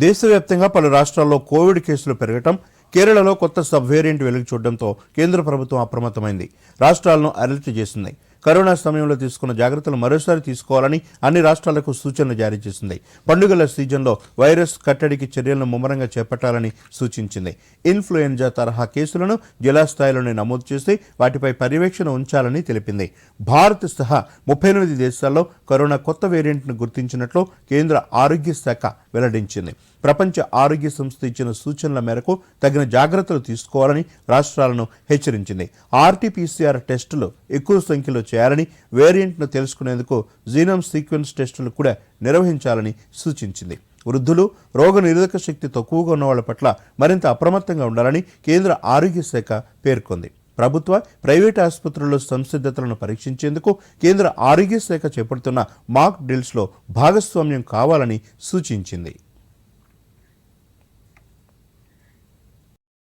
దేశవ్యాప్తంగా పలు రాష్ట్రాల్లో కోవిడ్ కేసులు పెరగటం, కేరళలో కొత్త సబ్ వేరియంట్ వెలుగు చూడడంతో కేంద్ర ప్రభుత్వం అప్రమత్తమైంది. రాష్ట్రాలను అలర్ట్ చేసింది. కరోనా సమయంలో తీసుకున్న జాగ్రత్తలు మరోసారి తీసుకోవాలని అన్ని రాష్ట్రాలకు సూచనలు జారీ చేసింది. పండుగల సీజన్లో వైరస్ కట్టడికి చర్యలను ముమ్మరంగా చేపట్టాలని సూచించింది. ఇన్ఫ్లుయెంజా తరహా కేసులను జిల్లా స్థాయిలోనే నమోదు చేసి వాటిపై పర్యవేక్షణ ఉంచాలని తెలిపింది. భారత్ సహా 38 దేశాల్లో కరోనా కొత్త వేరియంట్ను గుర్తించినట్లు కేంద్ర ఆరోగ్య శాఖ వెల్లడించింది. ప్రపంచ ఆరోగ్య సంస్థ ఇచ్చిన సూచనల మేరకు తగిన జాగ్రత్తలు తీసుకోవాలని రాష్ట్రాలను హెచ్చరించింది. ఆర్టీపీసీఆర్ టెస్టులు ఎక్కువ సంఖ్యలో చేయాలని, వేరియంట్ను తెలుసుకునేందుకు జీనోమ్ సీక్వెన్స్ టెస్టులు కూడా నిర్వహించాలని సూచించింది. వృద్ధులు, రోగనిరోధక శక్తి తక్కువగా ఉన్న వాళ్ల పట్ల మరింత అప్రమత్తంగా ఉండాలని కేంద్ర ఆరోగ్య శాఖ పేర్కొంది. ప్రభుత్వ, ప్రైవేటు ఆసుపత్రుల్లో సంసిద్ధతలను పరీక్షించేందుకు కేంద్ర ఆరోగ్య శాఖ చేపడుతున్న మాక్ డ్రిల్స్లో భాగస్వామ్యం కావాలని సూచించింది.